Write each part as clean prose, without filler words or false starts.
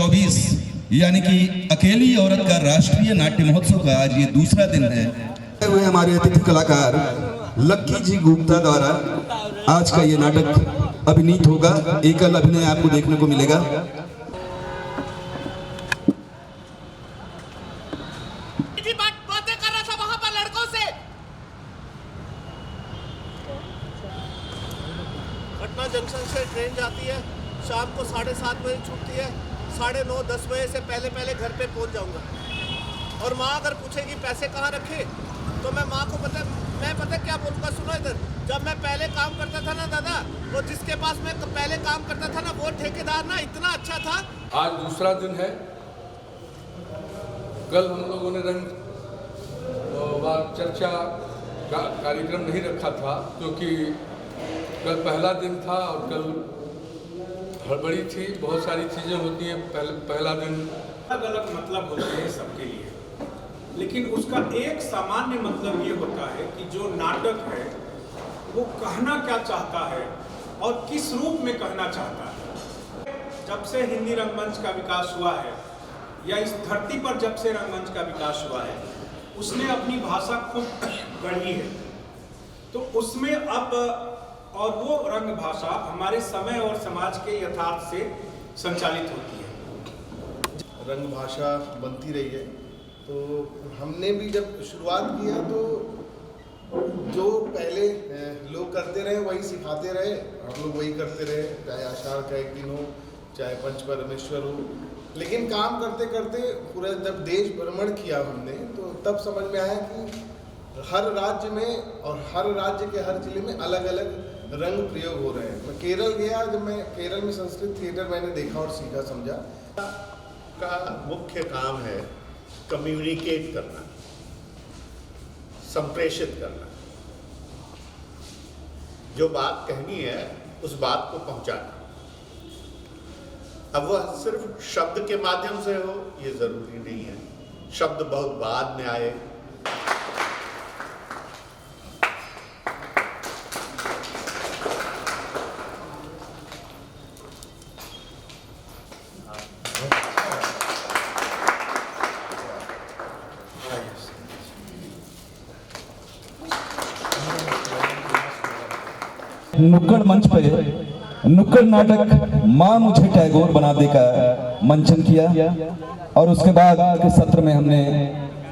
2024 यानी कि अकेली औरत का राष्ट्रीय नाट्य महोत्सव का आज ये दूसरा दिन है। हुए हमारे अतिथि कलाकार लक्की जी गुप्ता द्वारा आज का ये नाटक अभिनीत होगा। एकल अभिनय आपको देखने को मिलेगा। बातें कर रहा था वहां पर लड़कों से। पटना जंक्शन से ट्रेन जाती है, शाम को 7:30 बजे छूटती है। 9:30-10 बजे से पहले घर पे पहुंच जाऊंगा। और माँ अगर पूछेगी पैसे कहाँ रखे, तो मैं माँ को पता क्या बोलूँगा, सुनो इधर। जब मैं पहले काम करता था ना दादा, वो जिसके पास मैं पहले काम करता था ना, वो ठेकेदार ना इतना अच्छा था। आज दूसरा दिन है। कल हम लोगों ने रंग चर्चा का कार्यक्रम नहीं रखा था, क्योंकि कल पहला दिन था और कल हड़बड़ी थी, बहुत सारी चीज़ें होती हैं पहला दिन। अलग अलग मतलब होते हैं सबके लिए, लेकिन उसका एक सामान्य मतलब ये होता है कि जो नाटक है वो कहना क्या चाहता है और किस रूप में कहना चाहता है। जब से हिंदी रंगमंच का विकास हुआ है, या इस धरती पर जब से रंगमंच का विकास हुआ है, उसने अपनी भाषा खूब गढ़ी है। तो उसमें अब और वो रंग भाषा हमारे समय और समाज के यथार्थ से संचालित होती है। रंग भाषा बनती रही है। तो हमने भी जब शुरुआत किया तो जो पहले लोग करते रहे वही सिखाते रहे, हम लोग वही करते रहे, चाहे आषाढ़ का एक दिन हो, चाहे पंच परमेश्वर हो। लेकिन काम करते करते पूरा जब देश भ्रमण किया हमने, तो तब समझ में आया कि हर राज्य में और हर राज्य के हर जिले में अलग अलग रंग प्रयोग हो रहे हैं। मैं केरल गया, जब मैं केरल में संस्कृत थिएटर मैंने देखा और सीखा समझा। का मुख्य काम है कम्युनिकेट करना, संप्रेषित करना। जो बात कहनी है उस बात को पहुंचाना। अब वह सिर्फ शब्द के माध्यम से हो ये जरूरी नहीं है, शब्द बहुत बाद में आए। नुक्कड़ मंच पे नुक्कड़ नाटक माँ मुझे टैगोर बना दे का मंचन किया और उसके बाद के सत्र में हमने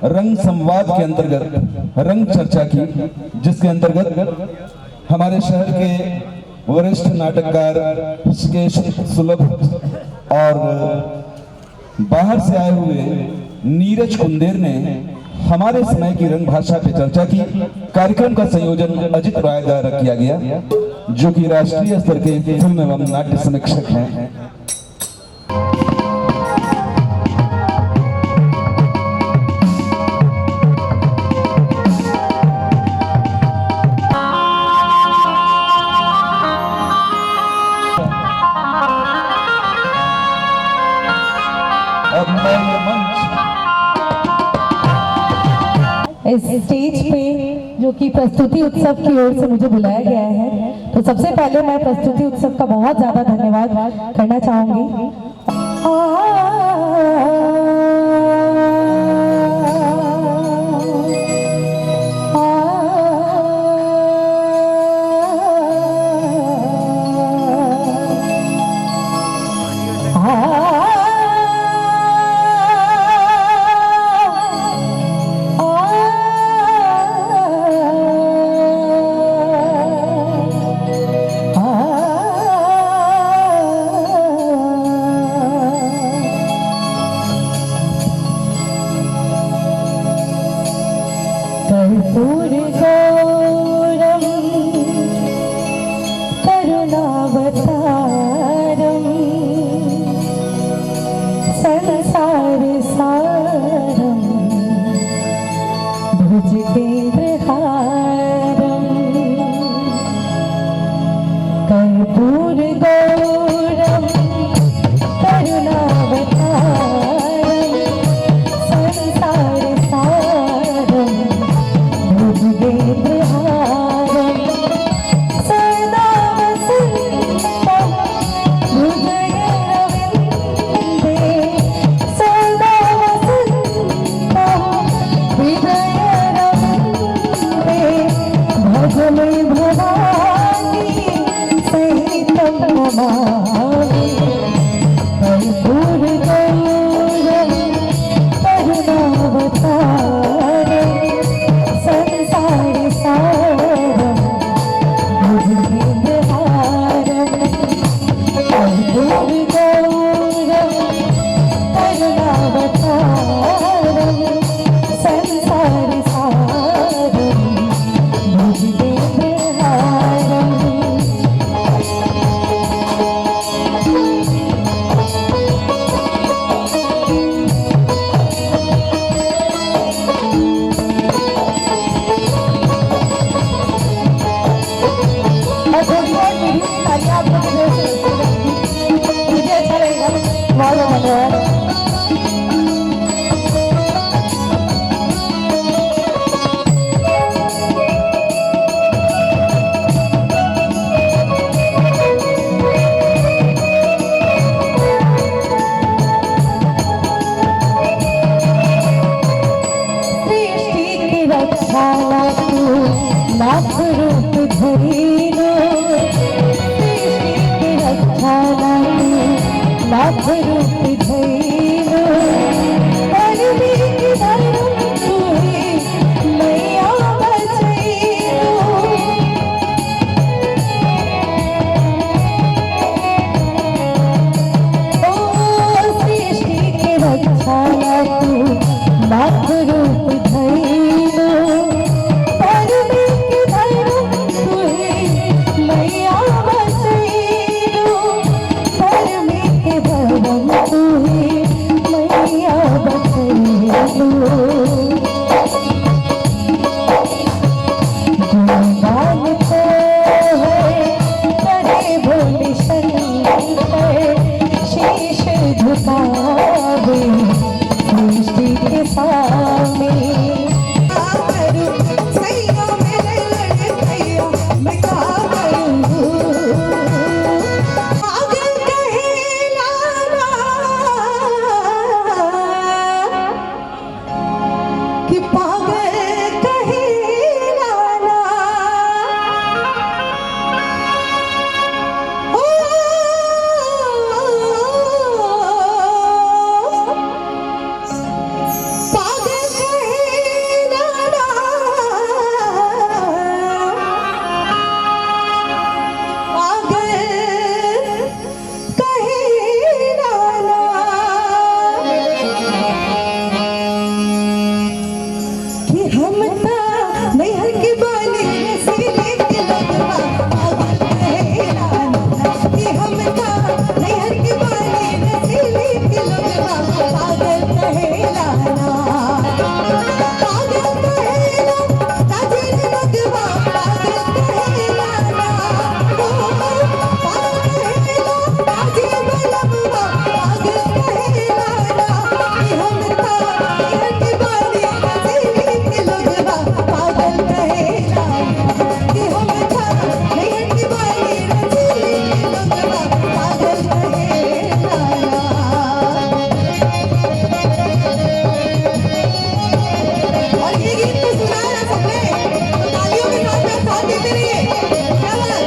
रंग संवाद के अंतर्गत रंग चर्चा की, जिसके अंतर्गत हमारे शहर के वरिष्ठ नाटककार ऋषिकेश सुलभ और बाहर से आए हुए नीरज कुंदेर ने हमारे समय की रंग भाषा पे चर्चा की। कार्यक्रम का संयोजन अजित राय द्वारा किया गया, जो कि राष्ट्रीय स्तर के फिल्म एवं नाट्य समीक्षक हैं। इस स्टेज पे जो कि प्रस्तुति उत्सव की ओर से मुझे बुलाया गया है, तो सबसे पहले मैं प्रस्तुति उत्सव का बहुत ज़्यादा धन्यवाद करना चाहूँगी। मावे भरपूर गौरव करुणावतारे संसार सारम बुद्धिहारम भरपूर गौरव करुणावतारम संसार सारम बुद्धिहारम। मुझे अच्छा लगेगा बहुत धन्यवाद। सृष्टि की रक्षा तू लाख रूप धरीनो सृष्टि की रक्षा तू लाख रूप धरीनो परमी की धर्म तू ही मैया बचैनो ओ सृष्टि की रक्षा तू लाख रूप धरीनो परमी की धर्म तू ही मैया बचैनो परमी की धर्म तू ही मैया बचैनो। गुणगान तो है करे भोले शंकर शीश झुकावे सृष्टि के सामने मैं क्या करूं पागल कहे लाला कि पागल कहे लाला ओ पागल कहे लाला पागल कहे लाला कि हम ता नैहर के बाले रसीले के लगवा पागल कहे लाला कि हम ता नैहर के बाले रसीले के लगवा पागल कहे लाला पागल कहे लाला राजेश लगवा पागल कहे लाला ओ पागल कहे लाला राजेश लगवा पागल कहे लाला कि हम ता नैहर के बाले रसीले के लगवा पागल कहे लाला कि हम ता नैहर के बाले रसीले के लगवा पागल कहे लाला। और ये गीत तो सुना है सबने तो तालियों के साथ में साथ देते रहिए क्या बात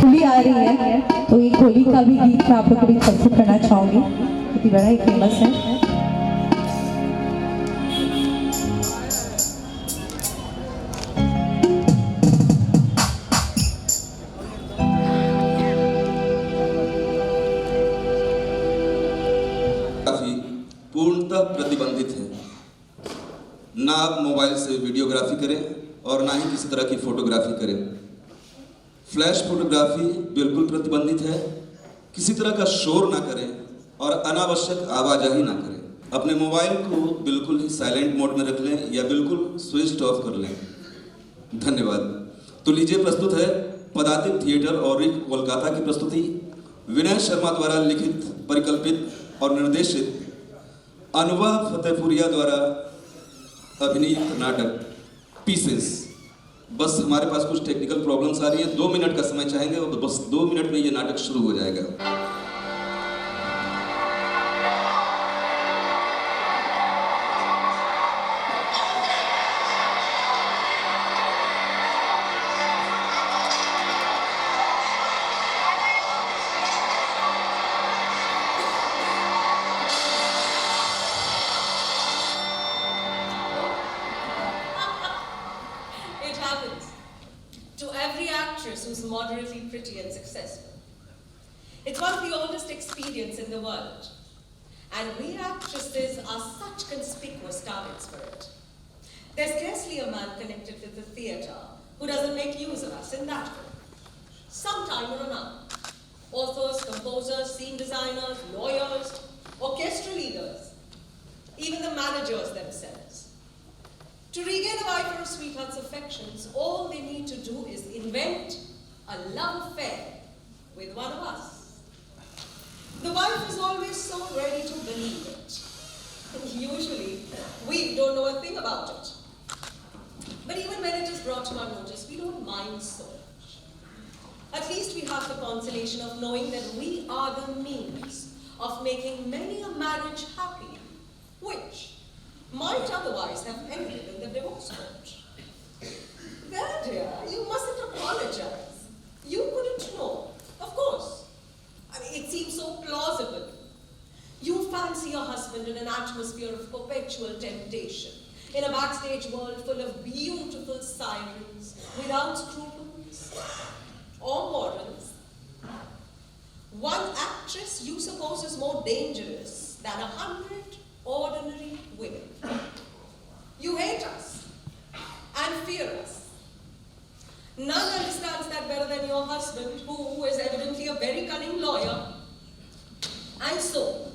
होली आ रही है तो एक होली का भी गीत मैं आप लोग के बीच प्रस्तुत करना चाहूंगी क्योंकि बड़ा ही फेमस है। काफी पूर्णतः प्रतिबंधित है। ना आप मोबाइल से वीडियोग्राफी करें और ना ही किसी तरह की फोटोग्राफी करें। फ्लैश फोटोग्राफी बिल्कुल प्रतिबंधित है। किसी तरह का शोर ना करें और अनावश्यक आवाजाही ना करें। अपने मोबाइल को बिल्कुल ही साइलेंट मोड में रख लें या बिल्कुल स्विच ऑफ कर लें। धन्यवाद। तो लीजिए प्रस्तुत है पदातिक थिएटर और कोलकाता की प्रस्तुति विनय शर्मा द्वारा लिखित, परिकल्पित और निर्देशित अनवा फतेहपुरिया द्वारा अभिनीत नाटक पीसेस। बस हमारे पास कुछ टेक्निकल प्रॉब्लम्स आ रही हैं, 2 मिनट का समय चाहेंगे और बस 2 मिनट में ये नाटक शुरू हो जाएगा। actress who's moderately pretty and successful. It's one of the oldest expedients in the world. And we actresses are such conspicuous targets for it. There's scarcely a man connected with the theatre who doesn't make use of us in that way, sometime or another. Authors, composers, scene designers, lawyers, orchestra leaders, even the managers themselves. To regain a wife or a sweetheart's affections, all they need to do is invent a love affair with one of us. The wife is always so ready to believe it. Usually, we don't know a thing about it. But even when it is brought to our notice, we don't mind so much. At least we have the consolation of knowing that we are the means of making many a marriage happy, which might otherwise have ended in the divorce court. There, dear, you mustn't apologize. You couldn't know. Of course. I mean, it seems so plausible. You fancy your husband in an atmosphere of perpetual temptation, in a backstage world full of beautiful sirens, without scruples or morals. One actress you suppose is more dangerous than 100 ordinary women. You hate us and fear us. None understands that better than your husband, who is evidently a very cunning lawyer. And so,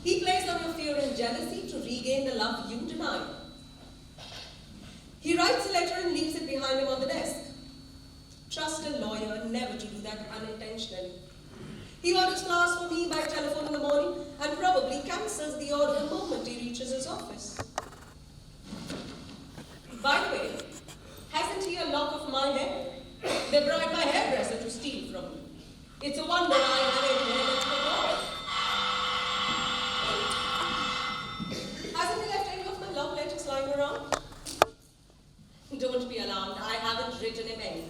he plays on your fear and jealousy to regain the love you deny. He writes a letter and leaves it behind him on the desk. Trust a lawyer never to do that unintentionally. He orders flowers for me by telephone in the morning and probably cancels the order the moment he reaches his office. By the way, hasn't he a lock of my hair? They bribed my hairdresser to steal from me. It's a wonder I haven't inherited the law. Hasn't he left any of my love letters lying around? Don't be alarmed, I haven't written him any.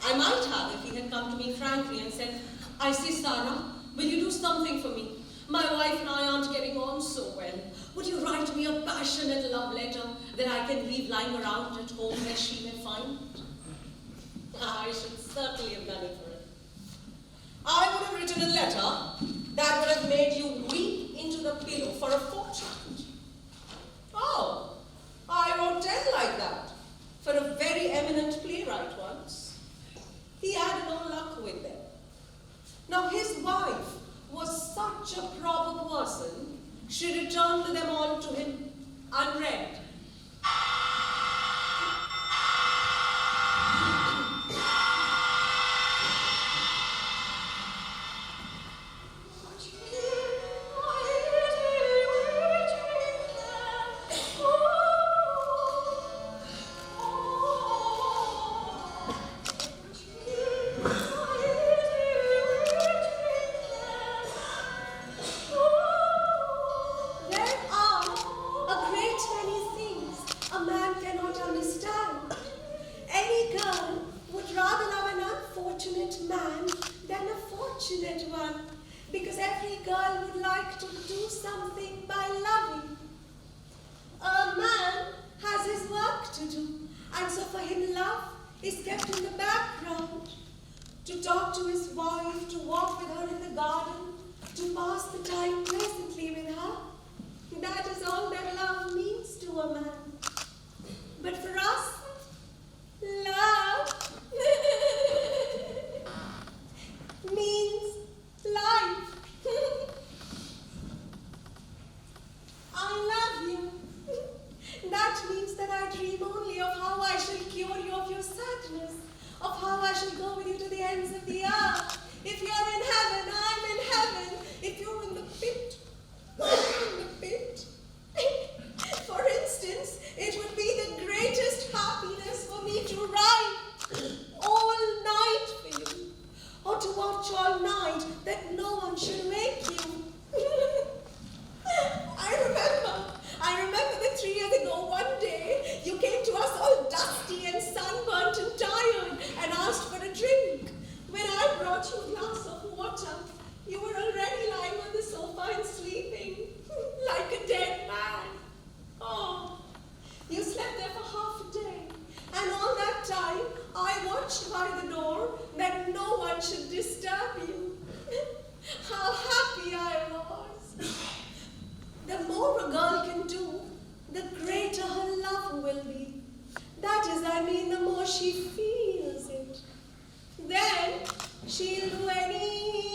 I might have if he had come to me frankly and said, I say, Sarah, will you do something for me? My wife and I aren't getting on so well. Would you write me a passionate love letter that I can leave lying around at home that she may find? I should certainly have done it for him. I would have written a letter that would have made you weep into the pillow for a fortnight. Oh, I wrote 10 like that for a very eminent playwright once. He had no luck with them. Now his wife was such a proper person, she returned them all to him unread. You were already lying on the sofa and sleeping. anyone should disturb you. How happy I was. The more a girl can do, the greater her love will be. That is, I mean, the more she feels it. Then she'll do anything.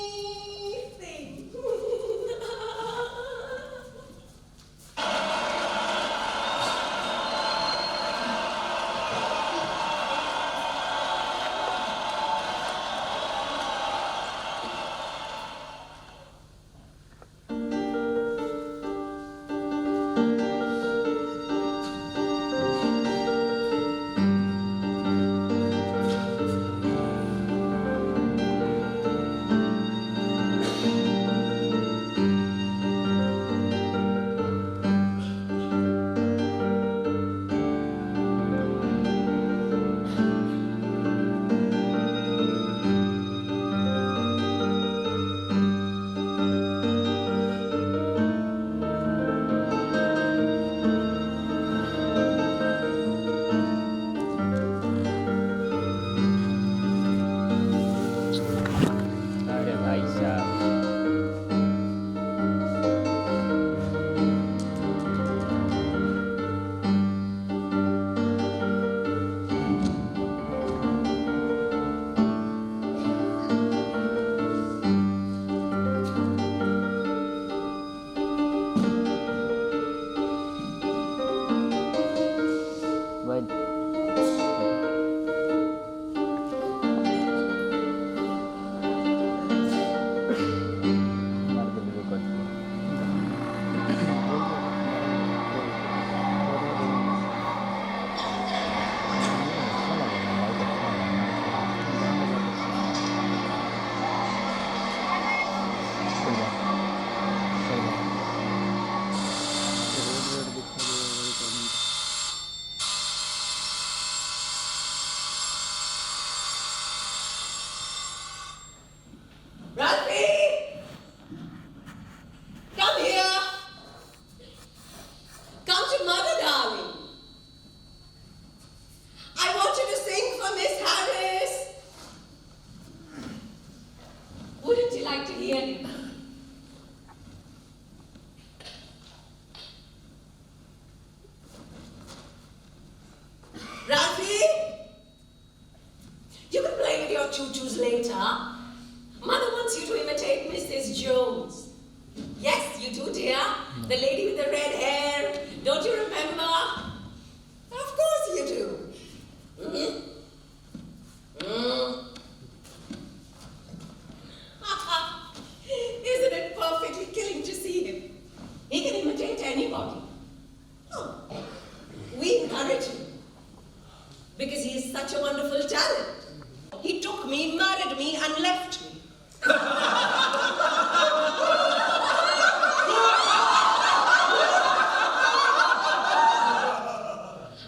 Ralphie! Come here! Come to Mother, darling. I want you to sing for Miss Harris. Wouldn't you like to hear him? Ralphie? You can play with your choo-choos later. Mother wants you to imitate Mrs. Jones. Yes, you do, dear. The lady with the red hair. Don't you remember? Of course you do. Isn't it perfectly killing to see him? He can imitate anybody. Oh. We encourage him because he is such a wonderful talent. He took me, married me, and left me.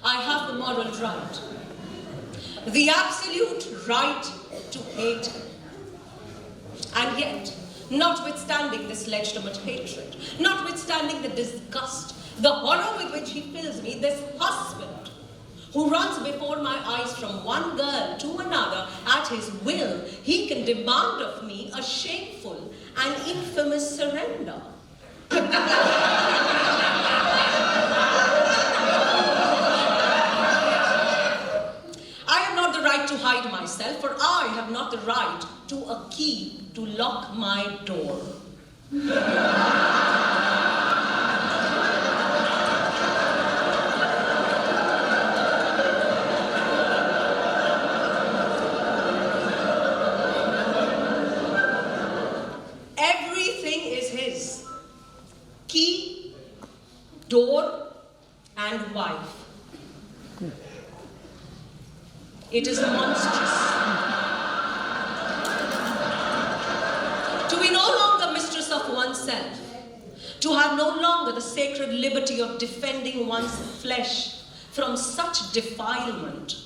I have the moral right, the absolute right to hate him. And yet, notwithstanding this legitimate hatred, notwithstanding the disgust, the horror with which he fills me, this husband who runs before my eyes from one girl to another at his will, he can demand of me a shameful and infamous surrender. I have not the right to hide myself, for I have not the right to a key to lock my door. Everything is his. Key, door, and wife. It is monstrous. To be no longer mistress of oneself, to have no longer the sacred liberty of defending one's flesh from such defilement,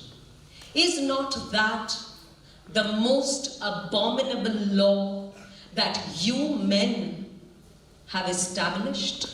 is not that the most abominable law that you men have established?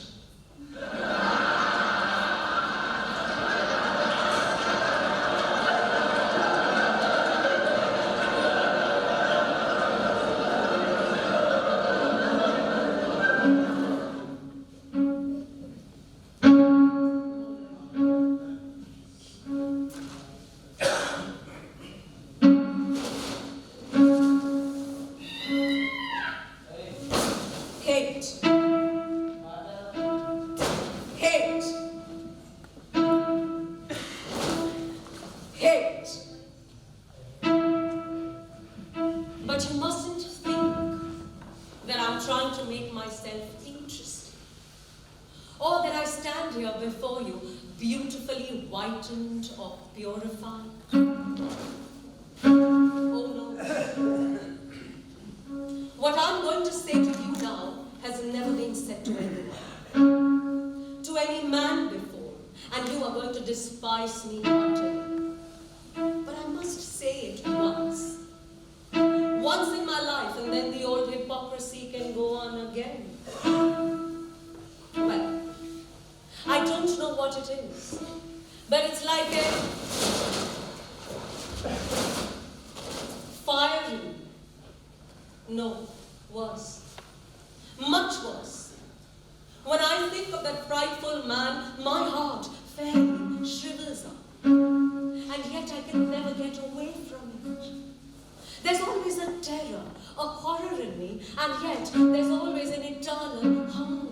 stand here before you, beautifully whitened or purified. Oh no. What I'm going to say to you now has never been said to anyone, to any man before, and you are going to despise me utterly. But I must say it once. Once in my life, and then the old hypocrisy can go on again. Well, I don't know what it is, but it's like a fiery. No, worse. Much worse. When I think of that frightful man, my heart fairly shrivels up. And yet I can never get away from it. There's always a terror, a horror in me, and yet there's always an eternal hunger,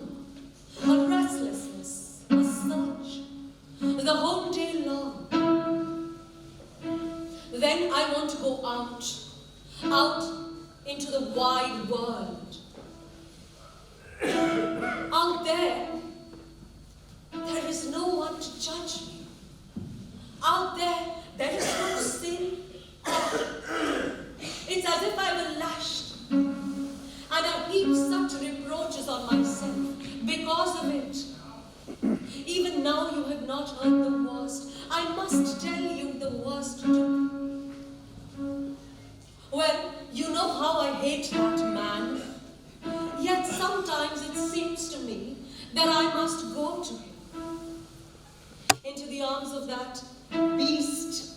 a restlessness, a search, the whole day long. Then I want to go out into the wide world. Out there is no one to judge me. Out there is no sin. It's as if I were lashed, and I heap such reproaches on myself because of it. Even now you have not heard the worst. I must tell you the worst too. Well, you know how I hate that man. Yet sometimes it seems to me that I must go to him, into the arms of that beast.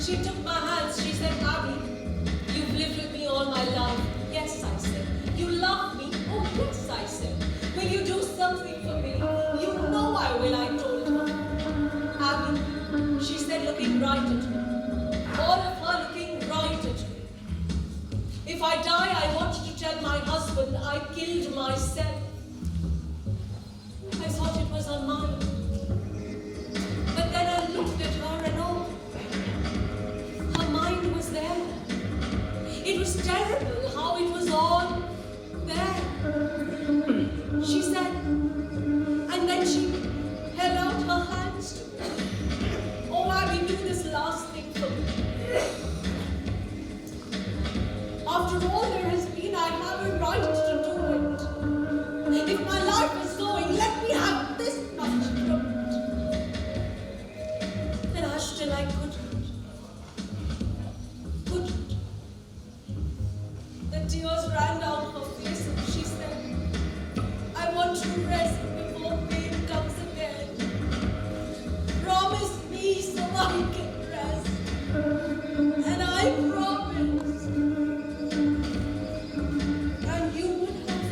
She took why I wanted to tell my husband I killed myself. I thought it was on mine. But then I looked at her and oh, her mind was there. It was terrible how it was all there. She said, and then she held out her hands to me. Oh, Abby, do this last thing for me. After all there has been, I have a right to do it. If my life is going, let me have this much from it. And I still I couldn't. The tears ran down her face and she said, I want to rest before pain comes again. Promise me so I can rest. And I promised. And you would have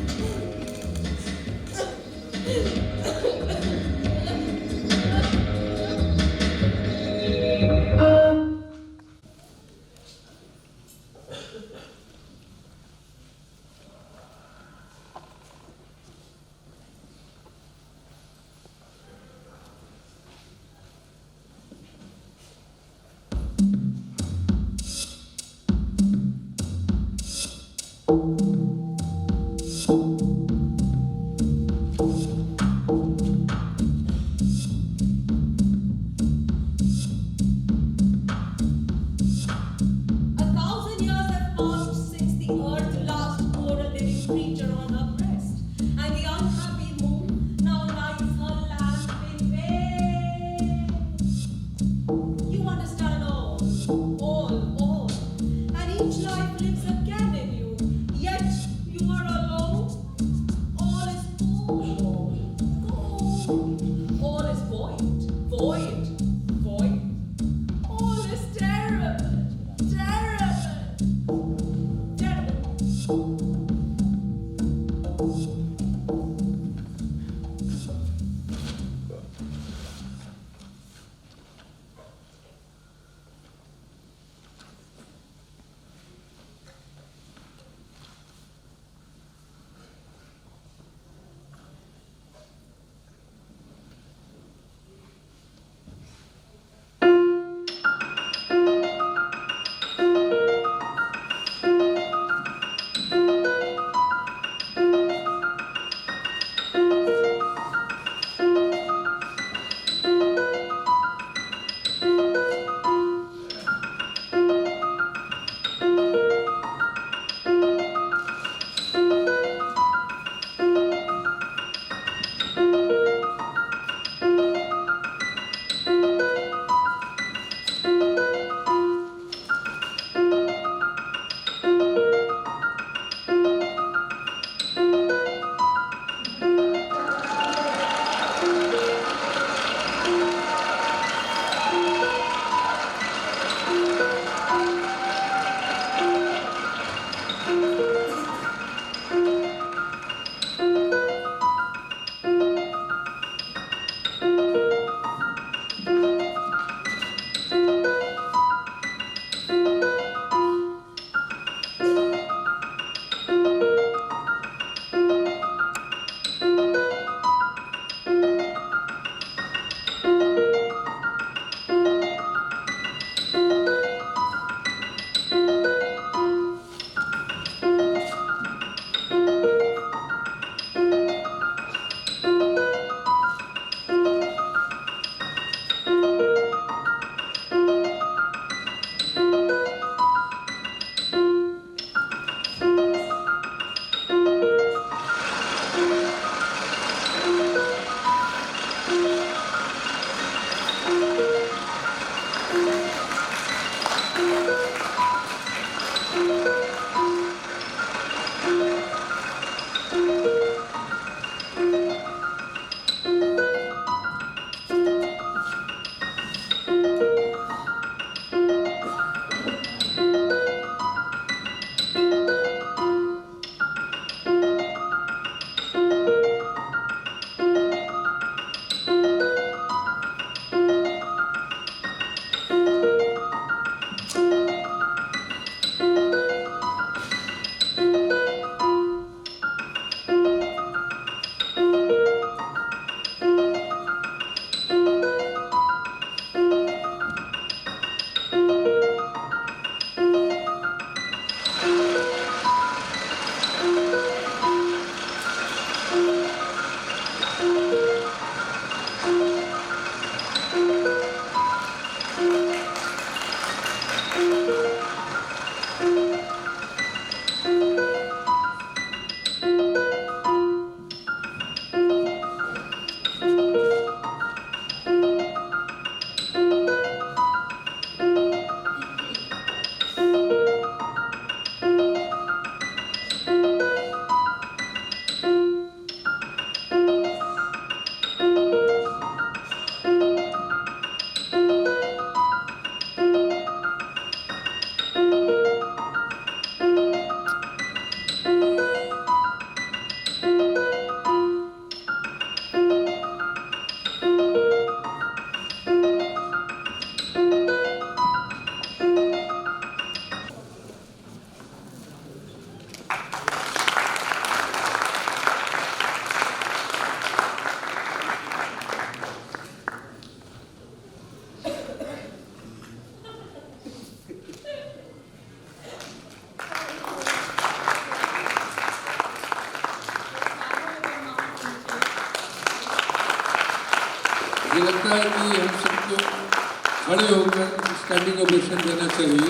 खड़े होकर standing ovation देना चाहिए।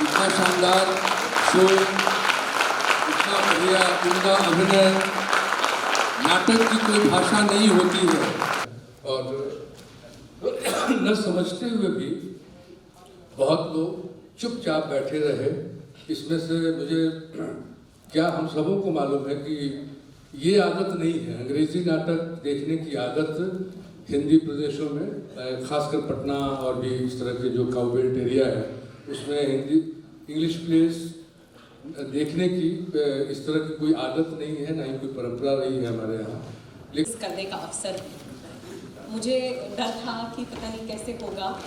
इतना शानदार show, इतना बढ़िया उनका अभिनय, नाटक की कोई भाषा नहीं होती है। और न समझते हुए भी बहुत लोग चुपचाप बैठे रहे। इसमें से मुझे क्या हम सबों को मालूम है कि ये आदत नहीं है, अंग्रेजी नाटक देखने की आदत हिंदी प्रदेशों में, खासकर पटना और भी इस तरह के जो काउबेल्ट एरिया है उसमें हिंदी इंग्लिश प्लेस देखने की इस तरह की कोई आदत नहीं है, ना ही कोई परंपरा रही है हमारे यहाँ। लेकिन करने का अवसर मुझे डर था कि पता नहीं कैसे होगा,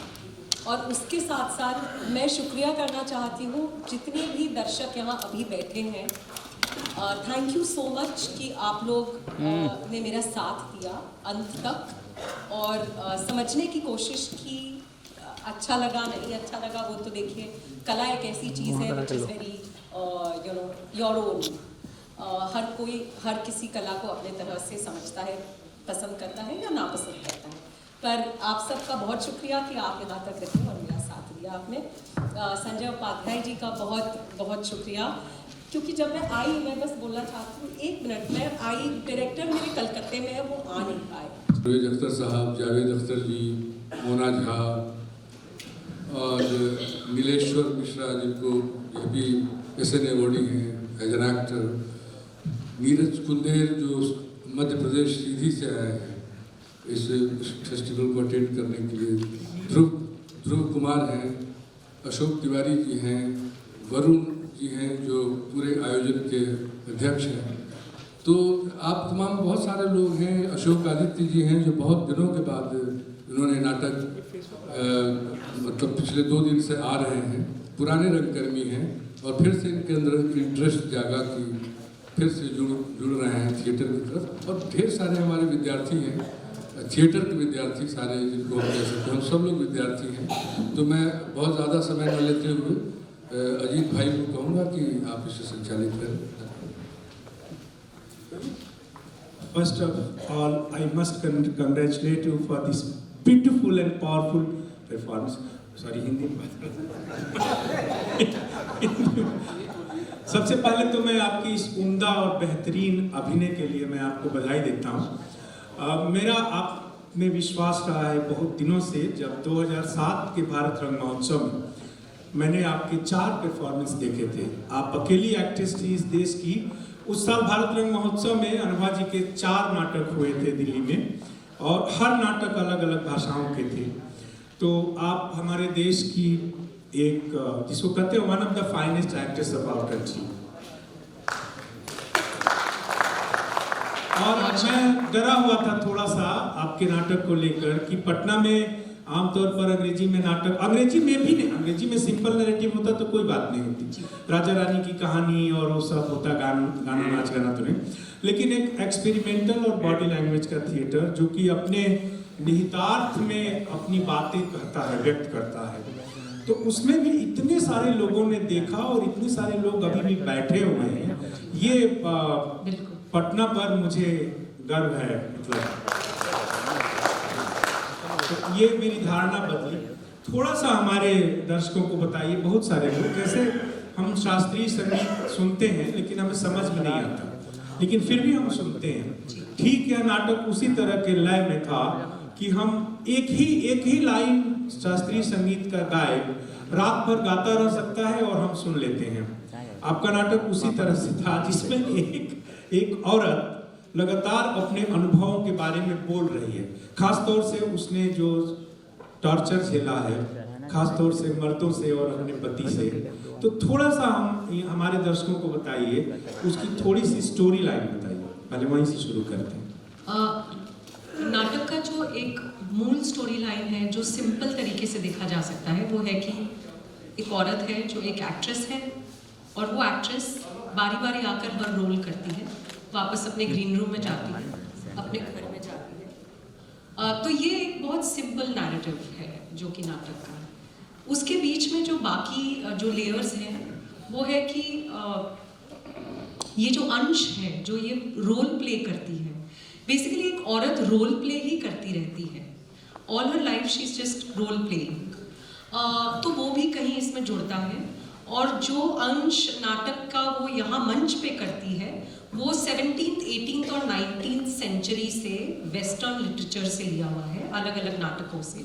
और उसके साथ साथ मैं शुक्रिया करना चाहती हूँ जितने भी दर्शक यहाँ अभी बैठे हैं। थैंक यू सो मच कि आप लोग ने मेरा साथ दिया अंत तक और समझने की कोशिश की। अच्छा लगा नहीं अच्छा लगा वो तो देखिए, कला एक ऐसी चीज़ है which is very you know your own. हर कोई हर किसी कला को अपने तरह से समझता है, पसंद करता है या नापसंद करता है। पर आप सबका बहुत शुक्रिया कि आप यहाँ तक रहे और मेरा साथ दिया आपने। संजय उपाध्याय जी का बहुत बहुत शुक्रिया, क्योंकि जब मैं आई, मैं बस बोलना चाहती हूँ 1 मिनट, मैं आई, डायरेक्टर मेरे कलकत्ते में है, वो आ नहीं पाए। जावेद अख्तर साहब, जावेद अख्तर जी, मोना झा और नीलेश्वर मिश्रा जिनको ये भी SN अवॉर्डी हैं as an actor, Neeraj Kunder जो मध्य प्रदेश सीधी से आए हैं इस फेस्टिवल को अटेंड करने के लिए, ध्रुव कुमार हैं, अशोक तिवारी जी हैं, वरुण जी हैं जो पूरे आयोजन के अध्यक्ष हैं। तो आप तमाम बहुत सारे लोग हैं, अशोक आदित्य जी हैं जो बहुत दिनों के बाद इन्होंने नाटक मतलब पिछले 2 दिन से आ रहे हैं, पुराने रंगकर्मी हैं और फिर से इनके अंदर इंटरेस्ट जागा कि फिर से जुड़ रहे हैं थिएटर की तरफ। और ढेर सारे हमारे विद्यार्थी हैं, थिएटर के विद्यार्थी सारे जिनको हम कह सकते हैं, हम सब लोग विद्यार्थी हैं। तो मैं बहुत ज़्यादा समय न लेते हुए अजीत भाई को कहूँगा कि आप इसे संचालित करें। First of all, I must congratulate you for this beautiful and powerful performance. Sorry, Hindi में सबसे पहले तो मैं आपकी इस उम्दा और बेहतरीन अभिनय के लिए मैं आपको बधाई देता हूँ। मेरा आप में विश्वास रहा है बहुत दिनों से, जब 2007 के भारत रंग महोत्सव में मैंने आपके 4 परफॉर्मेंस देखे थे। आप अकेली एक्ट्रेस थी इस देश की। उस साल भारत रंग महोत्सव में अनुभा जी के 4 नाटक हुए थे दिल्ली में और हर नाटक अलग अलग भाषाओं के थे। तो आप हमारे देश की एक जिसको कहते हैं one of the finest actress of our country. और मैं डरा हुआ था थोड़ा सा आपके नाटक को लेकर कि पटना में आमतौर पर अंग्रेजी में नाटक, अंग्रेजी में भी नहीं, अंग्रेजी में सिंपल नैरेटिव होता तो कोई बात नहीं होती, राजा रानी की कहानी और वो सब होता, गाना नाच गाना तो नहीं, लेकिन एक एक्सपेरिमेंटल और बॉडी लैंग्वेज का थिएटर जो कि अपने निहितार्थ में अपनी बातें कहता है, व्यक्त करता है। तो उसमें भी इतने सारे लोगों ने देखा और इतने सारे लोग अभी भी बैठे हुए हैं, ये पटना पर मुझे गर्व है। मतलब तो ये मेरी धारणा बदली। थोड़ा सा हमारे दर्शकों को बताइए, बहुत सारे लोग कैसे हम शास्त्रीय संगीत सुनते हैं लेकिन हमें समझ में नहीं आता, लेकिन फिर भी हम सुनते हैं। ठीक है, नाटक उसी तरह के लय में था कि हम एक ही लाइन शास्त्रीय संगीत का गायक रात भर गाता रह सकता है और हम सुन लेते हैं। आपका नाटक उसी तरह से था जिसमें एक औरत लगातार अपने अनुभवों के बारे में बोल रही है, खासतौर से उसने जो टॉर्चर झेला है, खासतौर से मर्दों से और अपने पति से। तो थोड़ा सा हमारे दर्शकों को बताइए, उसकी थोड़ी सी स्टोरी लाइन बताइए, पहले वहीं से शुरू करते हैं। नाटक का जो एक मूल स्टोरी लाइन है जो सिंपल तरीके से देखा जा सकता है वो है कि एक औरत है जो एक एक्ट्रेस है और वो एक्ट्रेस बारी बारी आकर हर रोल करती है, वापस अपने ग्रीन रूम में जाती है, अपने घर में जाती है। तो ये एक बहुत सिंपल नैरेटिव है जो कि नाटक का है। उसके बीच में जो बाकी जो लेयर्स हैं वो है कि ये जो अंश है जो ये रोल प्ले करती है, बेसिकली एक औरत रोल प्ले ही करती रहती है all her life she is just roll playing, तो वो भी कहीं इसमें जुड़ता है। और जो अंश नाटक का वो यहाँ मंच पे करती है वो 17th, 18th और 19th सेंचुरी से वेस्टर्न लिटरेचर से लिया हुआ है, अलग अलग नाटकों से।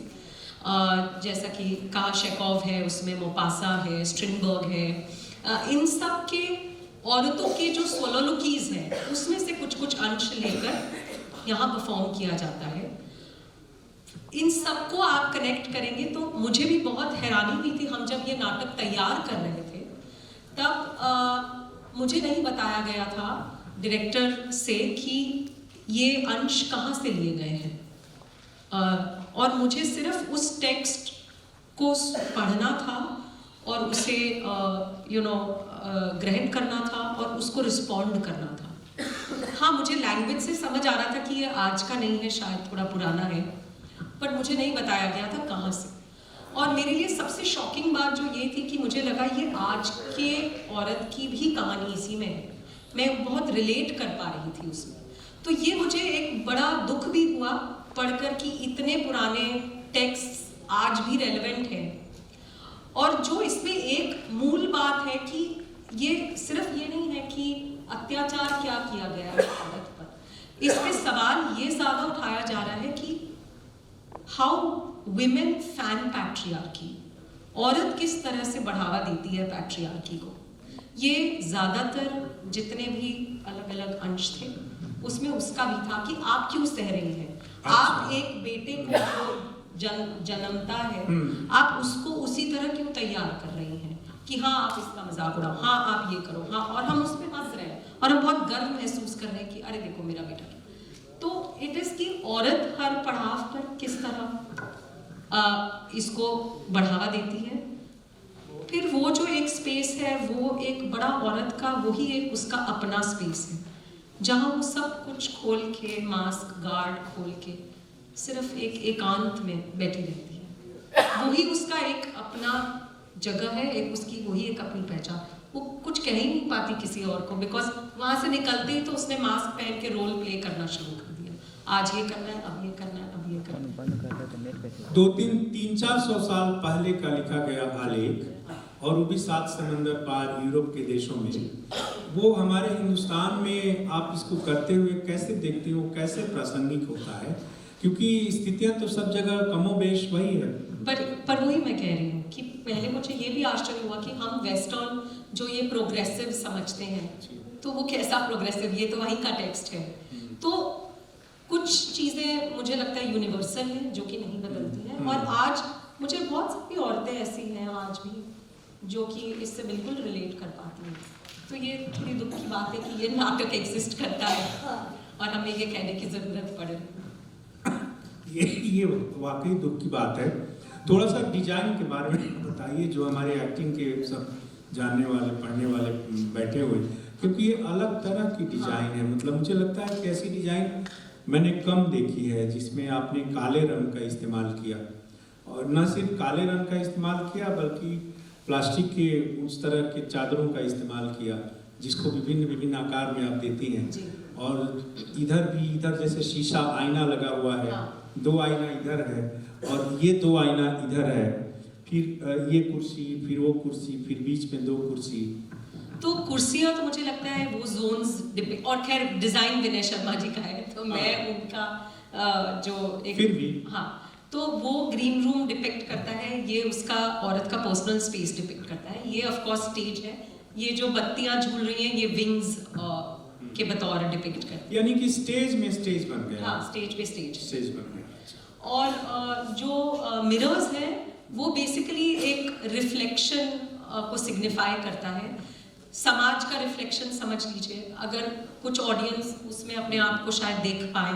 जैसा कि कहा शेकॉव है, उसमें मोपासा है, स्ट्रिनबर्ग है, इन सब के औरतों के जो सोलोलुकीज हैं उसमें से कुछ कुछ अंश लेकर यहाँ परफॉर्म किया जाता है। इन सबको आप कनेक्ट करेंगे तो मुझे भी बहुत हैरानी हुई थी। हम जब ये नाटक तैयार कर रहे थे तब मुझे नहीं बताया गया था डायरेक्टर से कि ये अंश कहाँ से लिए गए हैं, और मुझे सिर्फ उस टेक्स्ट को पढ़ना था और उसे ग्रहण करना था और उसको रिस्पॉन्ड करना था। हाँ, मुझे लैंग्वेज से समझ आ रहा था कि ये आज का नहीं है, शायद थोड़ा पुराना है, पर मुझे नहीं बताया गया था कहाँ से। और मेरे लिए सबसे शॉकिंग बात जो ये थी कि मुझे लगा ये आज के औरत की भी कहानी इसी में है, मैं बहुत रिलेट कर पा रही थी उसमें। तो ये मुझे एक बड़ा दुख भी हुआ पढ़कर कि इतने पुराने टेक्स्ट आज भी रेलेवेंट हैं। और जो इसमें एक मूल बात है कि ये सिर्फ ये नहीं है कि अत्याचार क्या किया गया है औरत पर, इस पे सवाल ये ज़्यादा उठाया जा रहा है कि हाउ विमेन फैन पैट्रियार्की, औरत किस तरह से बढ़ावा देती है पैट्रियार्की को। ये ज़्यादातर जितने भी अलग अलग अंश थे उसमें उसका भी था कि आप क्यों सह रही हैं, आप एक बेटे को जन्मता है, आप उसको उसी तरह क्यों तैयार कर रही हैं कि हाँ आप इसका मजाक उड़ाओ, हाँ आप ये करो, हाँ, और हम उस पर हंस रहे हैं और हम बहुत गर्व महसूस कर रहे हैं कि अरे देखो मेरा बेटा। तो इट इज़ कि औरत हर पड़ाव पर किस तरह इसको बढ़ावा देती है। फिर वो जो एक स्पेस है वो एक बड़ा औरत का वही एक उसका अपना स्पेस है जहाँ वो सब कुछ खोल के, मास्क गार्ड खोल के सिर्फ एक एकांत में बैठी रहती है। वही उसका एक अपना जगह है, एक उसकी वही एक अपनी पहचान। वो कुछ कह ही नहीं पाती किसी और को, बिकॉज वहाँ से निकलते ही तो उसने मास्क पहन के रोल प्ले करना शुरू कर दिया। आज ये करना है, अब ये करना है, अब ये करना है। 300-400 साल पहले का लिखा गया आलेख, और वो भी 7 समंदर पार यूरोप के देशों में, वो हमारे हिंदुस्तान में आप इसको करते हुए कैसे देखते हो, कैसे प्रासंगिक होता है? क्योंकि स्थितियां तो सब जगह कमोबेश वही है। पर वही मैं कह रही हूँ कि पहले मुझे ये भी आश्चर्य हुआ कि हम वेस्टर्न जो ये प्रोग्रेसिव समझते हैं, तो वो कैसा प्रोग्रेसिव, ये तो वहीं का टेक्स्ट है। तो कुछ चीज़ें मुझे लगता है यूनिवर्सल हैं जो कि नहीं बदलती हैं। और आज मुझे बहुत सारी औरतें ऐसी हैं आज भी जो कि इससे बिल्कुल रिलेट कर पाती हैं। तो ये थोड़ी दुख की बात है कि ये नाटक एग्जिस्ट करता है और हमें ये कहने की ज़रूरत पड़े। ये वाकई दुख की बात है। थोड़ा सा डिजाइन के बारे में बताइए, जो हमारे एक्टिंग के सब जानने वाले, पढ़ने वाले बैठे हुए, क्योंकि ये अलग तरह की डिजाइन है। मतलब मुझे लगता है कि ऐसी डिजाइन मैंने कम देखी है जिसमें आपने काले रंग का इस्तेमाल किया, और न सिर्फ काले रंग का इस्तेमाल किया बल्कि प्लास्टिक के उस तरह के चादरों का इस्तेमाल किया जिसको विभिन्न विभिन्न आकार में आप देती हैं। और इधर भी, इधर जैसे शीशा आईना लगा हुआ है, 2 आईना इधर है और ये 2 आईना इधर है, फिर ये कुर्सी, फिर वो कुर्सी, फिर बीच में 2 कुर्सी। तो कुर्सियाँ तो मुझे लगता है वो जोन्स डिपिक्ट, और खैर डिजाइन विनय शर्मा जी का है तो मैं उनका जो एक फिर भी हाँ, तो वो ग्रीन रूम डिपिक्ट करता है, ये उसका औरत का पर्सनल स्पेस डिपिक्ट करता है। ये ऑफ कोर्स स्टेज है, ये जो बत्तियां झूल रही हैं ये विंग्स के बतौर डिपिक्ट करती है। यानी कि स्टेज में स्टेज बन गया। हाँ, स्टेज पे स्टेज बन गया। और जो मिरर्स हैं वो बेसिकली एक रिफ्लेक्शन को सिग्निफाई करता है, समाज का रिफ्लेक्शन समझ लीजिए। अगर कुछ ऑडियंस उसमें अपने आप को शायद देख पाए,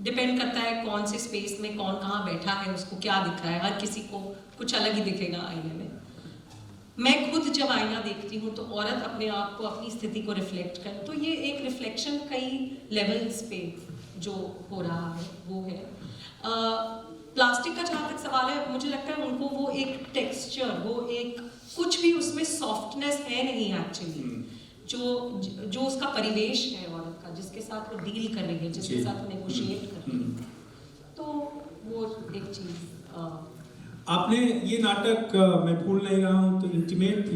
डिपेंड करता है कौन से स्पेस में कौन कहाँ बैठा है, उसको क्या दिख रहा है। हर किसी को कुछ अलग ही दिखेगा आईने में। मैं खुद जब आईना देखती हूँ तो औरत अपने आप को, अपनी स्थिति को रिफ्लेक्ट कर, तो ये एक रिफ्लेक्शन कई लेवल्स पे जो हो रहा है वो है। प्लास्टिक का जहाँ तक सवाल है, मुझे लगता है उनको वो एक टेक्सचर, वो एक कुछ भी उसमें सॉफ्टनेस है नहीं एक्चुअली, जो उसका परिवेश है औरत का, जिसके साथ वो डील कर रही है, जिसके साथ वो नेगोशिएट कर रही है। तो वो एक चीज़ आपने ये नाटक मैं भूल नहीं रहा हूँ तो इंटीमेट थिएटर